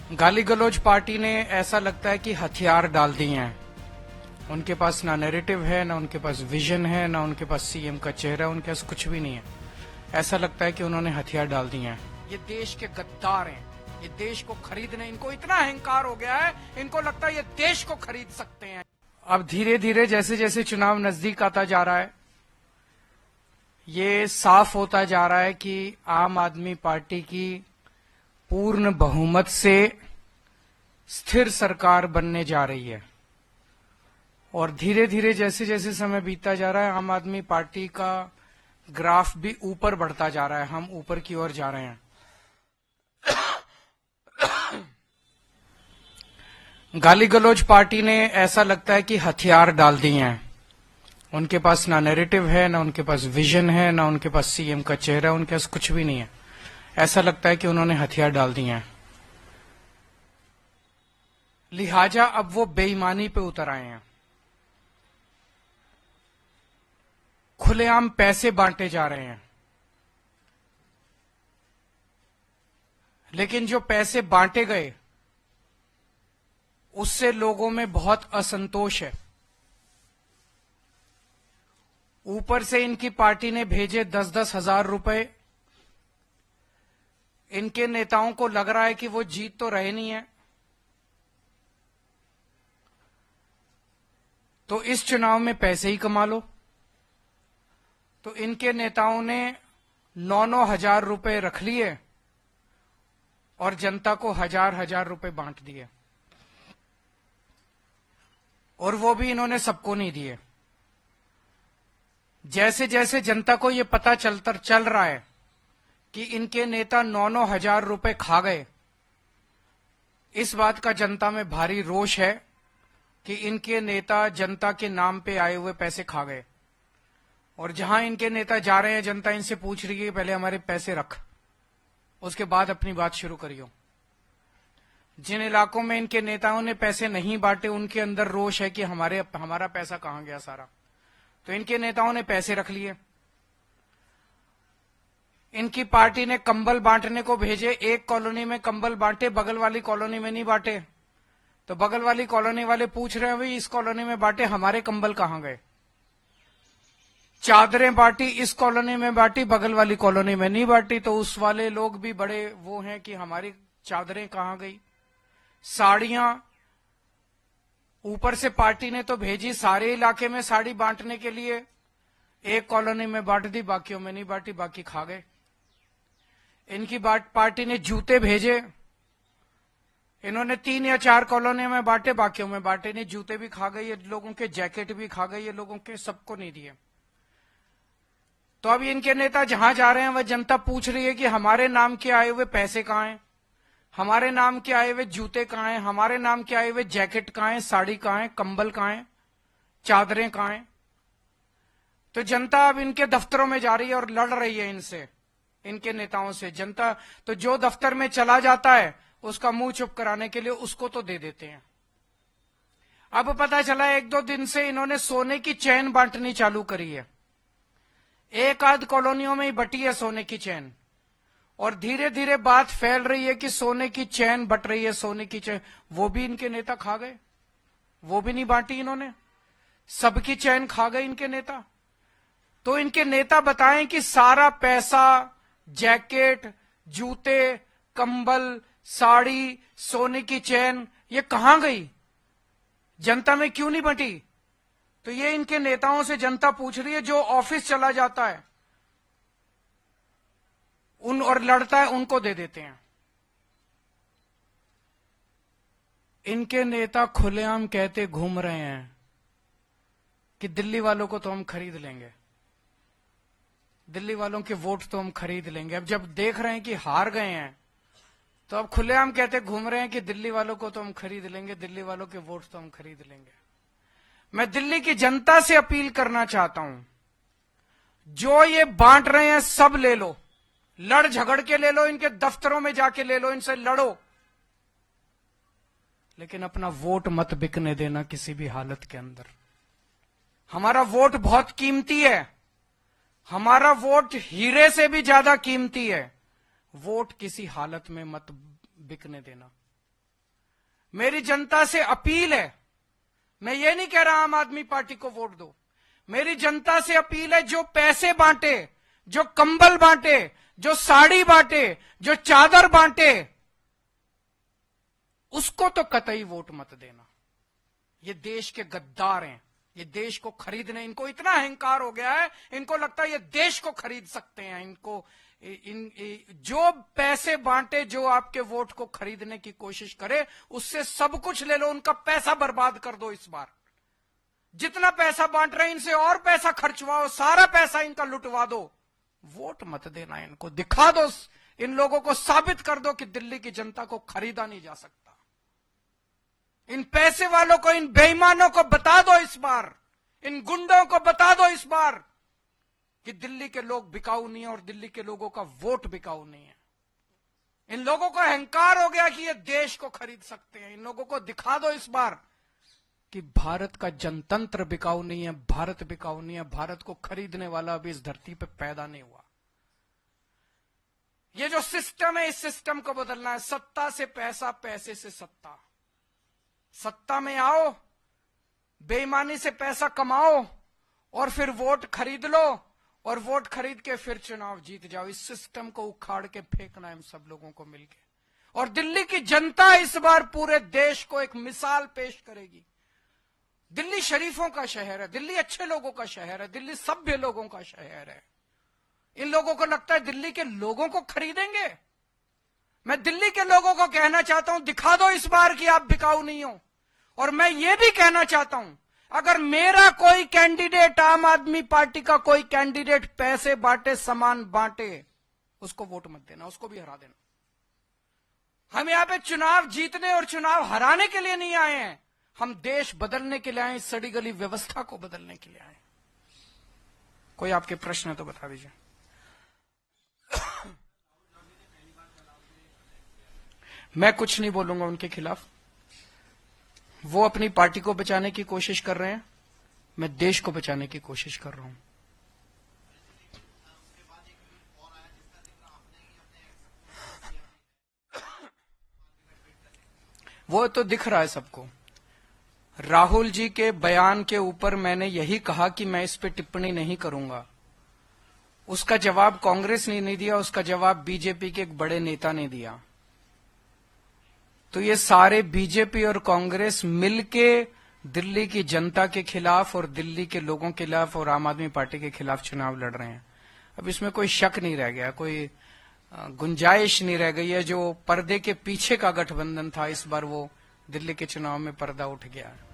गाली गलौज पार्टी ने ऐसा लगता है कि हथियार डाल दिए हैं। उनके पास ना नैरेटिव है, ना उनके पास विजन है, ना उनके पास सीएम का चेहरा, उनके पास कुछ भी नहीं है। ऐसा लगता है कि उन्होंने हथियार डाल दिए हैं। ये देश के गद्दार हैं। ये देश को खरीदने, इनको इतना अहंकार हो गया है, इनको लगता है ये देश को खरीद सकते हैं। अब धीरे धीरे जैसे जैसे चुनाव नजदीक आता जा रहा है, ये साफ होता जा रहा है कि आम आदमी पार्टी की पूर्ण बहुमत से स्थिर सरकार बनने जा रही है। और धीरे धीरे जैसे जैसे समय बीतता जा रहा है, आम आदमी पार्टी का ग्राफ भी ऊपर बढ़ता जा रहा है। हम ऊपर की ओर जा रहे हैं। गाली गलौज पार्टी ने ऐसा लगता है कि हथियार डाल दिए हैं। उनके पास ना नैरेटिव है, ना उनके पास विजन है, ना उनके पास सीएम का चेहरा, उनके पास कुछ भी नहीं है। ऐसा लगता है कि उन्होंने हथियार डाल दिए हैं। लिहाजा अब वो बेईमानी पे उतर आए हैं। खुलेआम पैसे बांटे जा रहे हैं। लेकिन जो पैसे बांटे गए उससे लोगों में बहुत असंतोष है। ऊपर से इनकी पार्टी ने भेजे 10-10 हजार रुपए। इनके नेताओं को लग रहा है कि वो जीत तो रहे नहीं है, तो इस चुनाव में पैसे ही कमा लो। तो इनके नेताओं ने 9-9 हजार रुपए रख लिए और जनता को 1000-1000 रुपए बांट दिए। और वो भी इन्होंने सबको नहीं दिए। जैसे जैसे जनता को ये पता चल रहा है कि इनके नेता 9-9 हजार रुपए खा गए, इस बात का जनता में भारी रोष है कि इनके नेता जनता के नाम पे आए हुए पैसे खा गए। और जहां इनके नेता जा रहे हैं, जनता इनसे पूछ रही है पहले हमारे पैसे रख, उसके बाद अपनी बात शुरू करियो। जिन इलाकों में इनके नेताओं ने पैसे नहीं बांटे, उनके अंदर रोष है कि हमारा पैसा कहां गया सारा। तो इनके नेताओं ने पैसे रख लिए। इनकी पार्टी ने कंबल बांटने को भेजे। एक कॉलोनी में कंबल बांटे, बगल वाली कॉलोनी में नहीं बांटे। तो बगल वाली कॉलोनी वाले पूछ रहे हैं, भाई इस कॉलोनी में बांटे, हमारे कंबल कहां गए। चादरें बांटी, इस कॉलोनी में बांटी, बगल वाली कॉलोनी में नहीं बांटी। तो उस वाले लोग भी बड़े वो हैं कि हमारी चादरें कहां गई। साड़ियां ऊपर से पार्टी ने तो भेजी सारे इलाके में साड़ी बांटने के लिए। एक कॉलोनी में बांट दी, बाकियों में नहीं बांटी, बाकी खा गए। इनकी पार्टी ने जूते भेजे। इन्होंने 3 या 4 कॉलोनियों में बांटे, बाकियों में बांटे नहीं। जूते भी खा गए ये लोगों के, जैकेट भी खा गए ये लोगों के, सबको नहीं दिए। तो अब इनके नेता जहां जा रहे हैं, वह जनता पूछ रही है कि हमारे नाम के आए हुए पैसे कहां हैं, हमारे नाम के आए हुए जूते कहां हैं, हमारे नाम के आए हुए जैकेट कहां हैं, साड़ी कहां है, कंबल कहां है, चादरें कहां हैं। तो जनता अब इनके दफ्तरों में जा रही है और लड़ रही है इनसे, इनके नेताओं से। जनता तो जो दफ्तर में चला जाता है उसका मुंह चुप कराने के लिए उसको तो दे देते हैं। अब पता चला 1-2 दिन से इन्होंने सोने की चैन बांटनी चालू करी है। एक आध कॉलोनियों में ही बटी है सोने की चैन। और धीरे धीरे बात फैल रही है कि सोने की चैन बट रही है, सोने की चैन। वो भी इनके नेता खा गए, वो भी नहीं बांटी इन्होंने, सबकी चैन खा गए इनके नेता। तो इनके नेता बताएं कि सारा पैसा, जैकेट, जूते, कंबल, साड़ी, सोने की चैन, ये कहां गई, जनता में क्यों नहीं बंटी। तो ये इनके नेताओं से जनता पूछ रही है। जो ऑफिस चला जाता है उन और लड़ता है, उनको दे देते हैं। इनके नेता खुलेआम कहते घूम रहे हैं कि दिल्ली वालों को तो हम खरीद लेंगे, दिल्ली वालों के वोट तो हम खरीद लेंगे। अब जब देख रहे हैं कि हार गए हैं, तो अब खुलेआम कहते घूम रहे हैं कि दिल्ली वालों को तो हम खरीद लेंगे, दिल्ली वालों के वोट तो हम खरीद लेंगे। मैं दिल्ली की जनता से अपील करना चाहता हूं, जो ये बांट रहे हैं सब ले लो, लड़ झगड़ के ले लो, इनके दफ्तरों में जाके ले लो, इनसे लड़ो, लेकिन अपना वोट मत बिकने देना किसी भी हालत के अंदर। हमारा वोट बहुत कीमती है, हमारा वोट हीरे से भी ज्यादा कीमती है। वोट किसी हालत में मत बिकने देना। मेरी जनता से अपील है, मैं ये नहीं कह रहा आम आदमी पार्टी को वोट दो, मेरी जनता से अपील है, जो पैसे बांटे, जो कंबल बांटे, जो साड़ी बांटे, जो चादर बांटे, उसको तो कतई वोट मत देना। ये देश के गद्दार हैं, ये देश को खरीदने, इनको इतना अहंकार हो गया है, इनको लगता है ये देश को खरीद सकते हैं। इनको जो पैसे बांटे, जो आपके वोट को खरीदने की कोशिश करे, उससे सब कुछ ले लो, उनका पैसा बर्बाद कर दो। इस बार जितना पैसा बांट रहे हैं, इनसे और पैसा खर्चवाओ, सारा पैसा इनका लुटवा दो, वोट मत देना इनको। दिखा दो, इन लोगों को साबित कर दो कि दिल्ली की जनता को खरीदा नहीं जा सकता। इन पैसे वालों को, इन बेईमानों को बता दो इस बार, इन गुंडों को बता दो इस बार कि दिल्ली के लोग बिकाऊ नहीं है और दिल्ली के लोगों का वोट बिकाऊ नहीं है। इन लोगों को अहंकार हो गया कि ये देश को खरीद सकते हैं। इन लोगों को दिखा दो इस बार कि भारत का जनतंत्र बिकाऊ नहीं है, भारत बिकाऊ नहीं है, भारत को खरीदने वाला अभी इस धरती पे पैदा नहीं हुआ। ये जो सिस्टम है, इस सिस्टम को बदलना है। सत्ता से पैसा, पैसे से सत्ता। सत्ता में आओ, बेईमानी से पैसा कमाओ और फिर वोट खरीद लो, और वोट खरीद के फिर चुनाव जीत जाओ। इस सिस्टम को उखाड़ के फेंकना है हम सब लोगों को मिलके। और दिल्ली की जनता इस बार पूरे देश को एक मिसाल पेश करेगी। दिल्ली शरीफों का शहर है, दिल्ली अच्छे लोगों का शहर है, दिल्ली सभ्य लोगों का शहर है। इन लोगों को लगता है दिल्ली के लोगों को खरीदेंगे। मैं दिल्ली के लोगों को कहना चाहता हूं, दिखा दो इस बार कि आप बिकाऊ नहीं हो। और मैं ये भी कहना चाहता हूं, अगर मेरा कोई कैंडिडेट, आम आदमी पार्टी का कोई कैंडिडेट पैसे बांटे, सामान बांटे, उसको वोट मत देना, उसको भी हरा देना। हम यहां पे चुनाव जीतने और चुनाव हराने के लिए नहीं आए हैं, हम देश बदलने के लिए आए, सड़ी गली व्यवस्था को बदलने के लिए आए। कोई आपके प्रश्न है तो बता दीजिए। मैं कुछ नहीं बोलूंगा उनके खिलाफ। वो अपनी पार्टी को बचाने की कोशिश कर रहे हैं, मैं देश को बचाने की कोशिश कर रहा हूं। वो तो दिख रहा है सबको। राहुल जी के बयान के ऊपर मैंने यही कहा कि मैं इस पे टिप्पणी नहीं करूंगा। उसका जवाब कांग्रेस ने नहीं दिया, उसका जवाब बीजेपी के एक बड़े नेता ने दिया। तो ये सारे बीजेपी और कांग्रेस मिलके दिल्ली की जनता के खिलाफ और दिल्ली के लोगों के खिलाफ और आम आदमी पार्टी के खिलाफ चुनाव लड़ रहे हैं। अब इसमें कोई शक नहीं रह गया, कोई गुंजाइश नहीं रह गई है। जो पर्दे के पीछे का गठबंधन था, इस बार वो दिल्ली के चुनाव में पर्दा उठ गया है।